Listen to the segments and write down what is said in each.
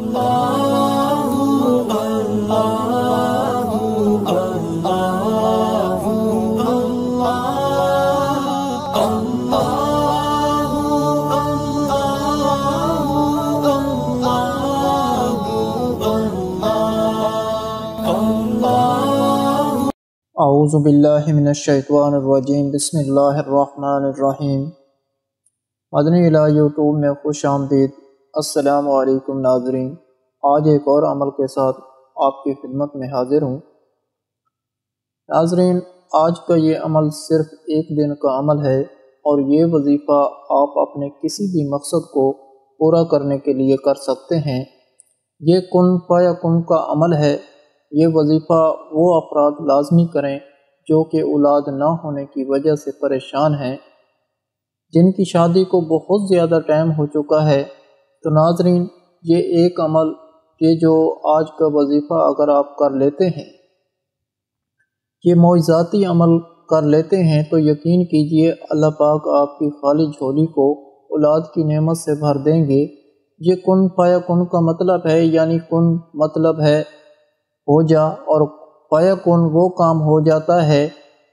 اعوذ باللہ من الشیطان الرجیم بسم اللہ الرحمن الرحیم۔ مدنی الہ یوٹیوب میں خوش آمدید۔ السلام علیکم ناظرین، آج ایک اور عمل کے ساتھ آپ کی خدمت میں حاضر ہوں۔ ناظرین، آج کا یہ عمل صرف ایک دن کا عمل ہے اور یہ وظیفہ آپ اپنے کسی بھی مقصد کو پورا کرنے کے لیے کر سکتے ہیں۔ یہ کن فیکن کا عمل ہے۔ یہ وظیفہ وہ افراد لازمی کریں جو کہ اولاد نہ ہونے کی وجہ سے پریشان ہیں، جن کی شادی کو بہت زیادہ ٹائم ہو چکا ہے۔ تو ناظرین، یہ ایک عمل، یہ جو آج کا وظیفہ اگر آپ کر لیتے ہیں، یہ معجزاتی عمل کر لیتے ہیں، تو یقین کیجئے اللہ پاک آپ کی خالی جھولی کو اولاد کی نعمت سے بھر دیں گے۔ یہ کن فیکن کا مطلب ہے، یعنی کن مطلب ہے ہو جا، اور فیکن وہ کام ہو جاتا ہے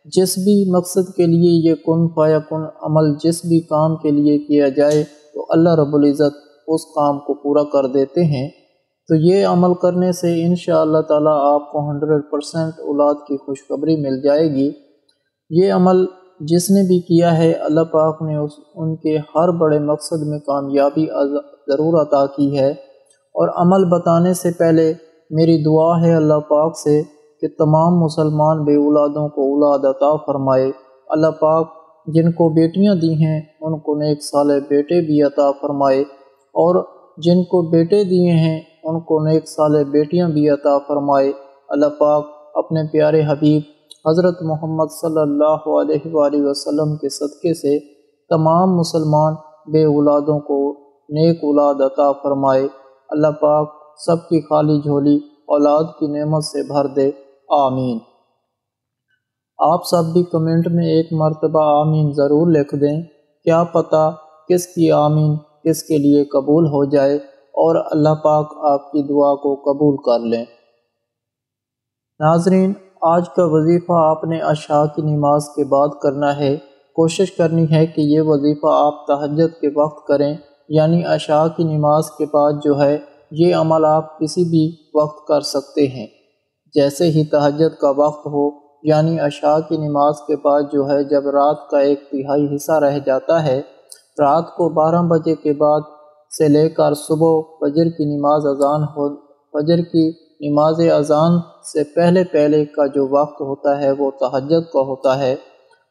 جس بھی مقصد کے لیے یہ کن فیکن عمل جس بھی کام کے لیے کیا جائے تو اللہ رب العزت اس کام کو پورا کر دیتے ہیں۔ تو یہ عمل کرنے سے انشاءاللہ تعالی آپ کو 100% اولاد کی خوشخبری مل جائے گی۔ یہ عمل جس نے بھی کیا ہے، اللہ پاک نے ان کے ہر بڑے مقصد میں کامیابی ضرور عطا کی ہے۔ اور عمل بتانے سے پہلے میری دعا ہے اللہ پاک سے کہ تمام مسلمان بے اولادوں کو اولاد عطا فرمائے۔ اللہ پاک جن کو بیٹیاں دی ہیں ان کو نیک صالح بیٹے بھی عطا فرمائے، اور جن کو بیٹے دیے ہیں ان کو نیک صالح بیٹیاں بھی عطا فرمائے۔ اللہ پاک اپنے پیارے حبیب حضرت محمد صلی اللہ علیہ وآلہ وسلم کے صدقے سے تمام مسلمان بے اولادوں کو نیک اولاد عطا فرمائے۔ اللہ پاک سب کی خالی جھولی اولاد کی نعمت سے بھر دے، آمین۔ آپ سب بھی کمنٹ میں ایک مرتبہ آمین ضرور لکھ دیں، کیا پتہ کس کی آمین کس کے لیے قبول ہو جائے اور اللہ پاک آپ کی دعا کو قبول کر لیں۔ ناظرین، آج کا وظیفہ آپ نے عشاء کی نماز کے بعد کرنا ہے۔ کوشش کرنی ہے کہ یہ وظیفہ آپ تہجد کے وقت کریں، یعنی عشاء کی نماز کے بعد جو ہے یہ عمل آپ کسی بھی وقت کر سکتے ہیں۔ جیسے ہی تہجد کا وقت ہو، یعنی عشاء کی نماز کے بعد جو ہے جب رات کا 1/3 حصہ رہ جاتا ہے، رات کو 12 بجے کے بعد سے لے کر صبح فجر کی نماز اذان سے پہلے کا جو وقت ہوتا ہے وہ تہجد کا ہوتا ہے۔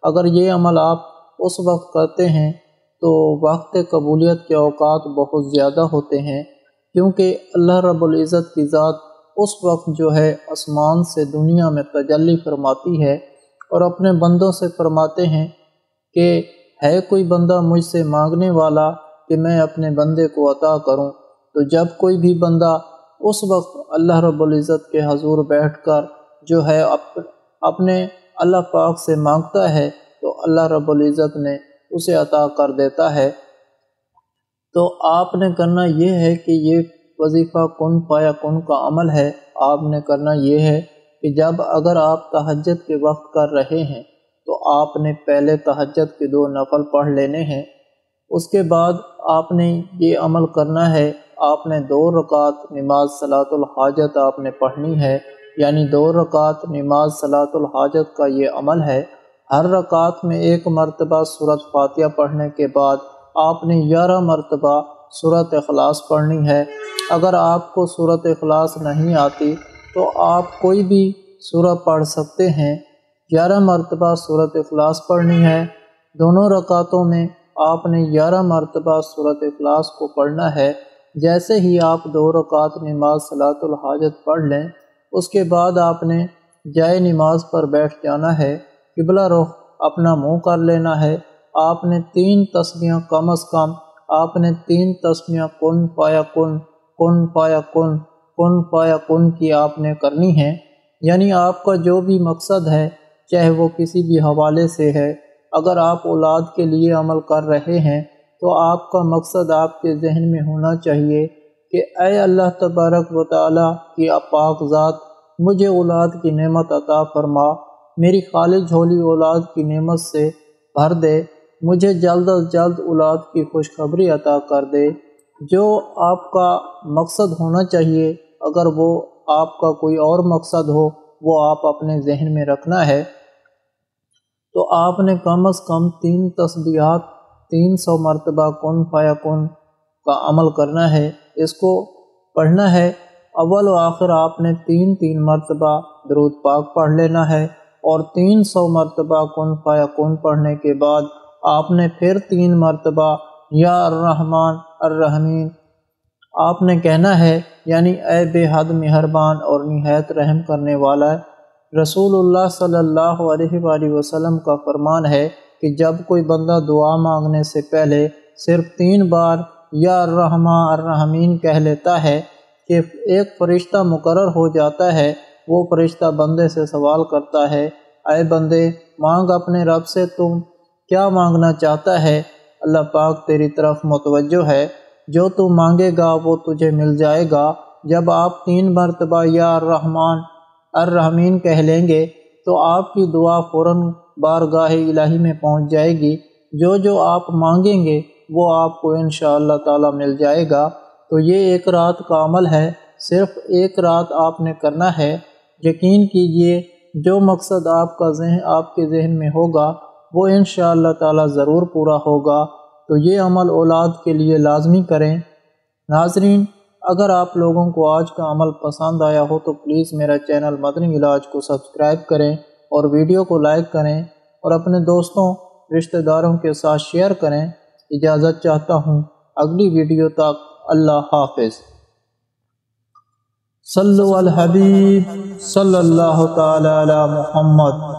اگر یہ عمل آپ اس وقت کرتے ہیں تو وقت قبولیت کے اوقات بہت زیادہ ہوتے ہیں، کیونکہ اللہ رب العزت کی ذات اس وقت جو ہے آسمان سے دنیا میں تجلی فرماتی ہے اور اپنے بندوں سے فرماتے ہیں کہ ہے کوئی بندہ مجھ سے مانگنے والا کہ میں اپنے بندے کو عطا کروں۔ تو جب کوئی بھی بندہ اس وقت اللہ رب العزت کے حضور بیٹھ کر جو ہے اپنے اللہ پاک سے مانگتا ہے تو اللہ رب العزت نے اسے عطا کر دیتا ہے۔ تو آپ نے کرنا یہ ہے کہ یہ وظیفہ کن فیکن کا عمل ہے۔ آپ نے کرنا یہ ہے کہ جب اگر آپ تہجد کے وقت کر رہے ہیں تو آپ نے پہلے تہجد کے 2 نفل پڑھ لینے ہیں۔ اس کے بعد آپ نے یہ عمل کرنا ہے، آپ نے 2 رکعت نماز صلاۃ الحاجت آپ نے پڑھنی ہے، یعنی 2 رکعت نماز صلاۃ الحاجت کا یہ عمل ہے۔ ہر رکعت میں 1 مرتبہ سورۃ فاتحہ پڑھنے کے بعد آپ نے 11 مرتبہ سورۃ اخلاص پڑھنی ہے۔ اگر آپ کو سورۃ اخلاص نہیں آتی تو آپ کوئی بھی سورہ پڑھ سکتے ہیں۔ 11 مرتبہ سورۃ اخلاص پڑھنی ہے۔ دونوں رکعتوں میں آپ نے 11 مرتبہ سورۃ اخلاص کو پڑھنا ہے۔ جیسے ہی آپ 2 رکعت نماز صلاۃ الحاجت پڑھ لیں، اس کے بعد آپ نے جائے نماز پر بیٹھ جانا ہے، قبلہ رخ اپنا منہ کر لینا ہے۔ آپ نے 3 تسبیحاں کم از کم آپ نے 3 تسبیحاں کن فیکن کن فیکن کن فیکن کی آپ نے کرنی ہے۔ یعنی آپ کا جو بھی مقصد ہے، چاہے وہ کسی بھی حوالے سے ہے، اگر آپ اولاد کے لیے عمل کر رہے ہیں تو آپ کا مقصد آپ کے ذہن میں ہونا چاہیے کہ اے اللہ تبارک و تعالیٰ کی پاک ذات، مجھے اولاد کی نعمت عطا فرما، میری خالی جھولی اولاد کی نعمت سے بھر دے، مجھے جلد از جلد اولاد کی خوشخبری عطا کر دے۔ جو آپ کا مقصد ہونا چاہیے، اگر وہ آپ کا کوئی اور مقصد ہو، وہ آپ اپنے ذہن میں رکھنا ہے، تو آپ نے کم از کم 3 تسبیحات 300 مرتبہ کن فیکن کا عمل کرنا ہے۔ اس کو پڑھنا ہے، اول و آخر آپ نے 3 مرتبہ درود پاک پڑھ لینا ہے، اور 300 مرتبہ کن فیکن پڑھنے کے بعد آپ نے پھر 3 مرتبہ یا الرحمن الرحیم آپ نے کہنا ہے، یعنی اے بے حد مہربان اور نہایت رحم کرنے والا۔ رسول اللہ صلی اللہ علیہ وآلہ وسلم کا فرمان ہے کہ جب کوئی بندہ دعا مانگنے سے پہلے صرف 3 بار یا الرحمن الرحیم کہہ لیتا ہے کہ ایک فرشتہ مقرر ہو جاتا ہے، وہ فرشتہ بندے سے سوال کرتا ہے، اے بندے مانگ اپنے رب سے، تم کیا مانگنا چاہتا ہے، اللہ پاک تیری طرف متوجہ ہے، جو تو مانگے گا وہ تجھے مل جائے گا۔ جب آپ 3 مرتبہ یا الرحمن الرحیم کہہ لیں گے تو آپ کی دعا فوراً بارگاہ الہی میں پہنچ جائے گی، جو آپ مانگیں گے وہ آپ کو انشاءاللہ تعالی مل جائے گا۔ تو یہ ایک رات کا عمل ہے، صرف ایک رات آپ نے کرنا ہے۔ یقین کیجئے جو مقصد آپ کے ذہن میں ہوگا وہ انشاءاللہ تعالی ضرور پورا ہوگا۔ تو یہ عمل اولاد کے لیے لازمی کریں۔ ناظرین، اگر آپ لوگوں کو آج کا عمل پسند آیا ہو تو پلیز میرا چینل مدنی علاج کو سبسکرائب کریں اور ویڈیو کو لائک کریں اور اپنے دوستوں رشتہ داروں کے ساتھ شیئر کریں۔ اجازت چاہتا ہوں، اگلی ویڈیو تک اللہ حافظ۔ صلو علی الحبیب صلی اللہ تعالی علی محمد۔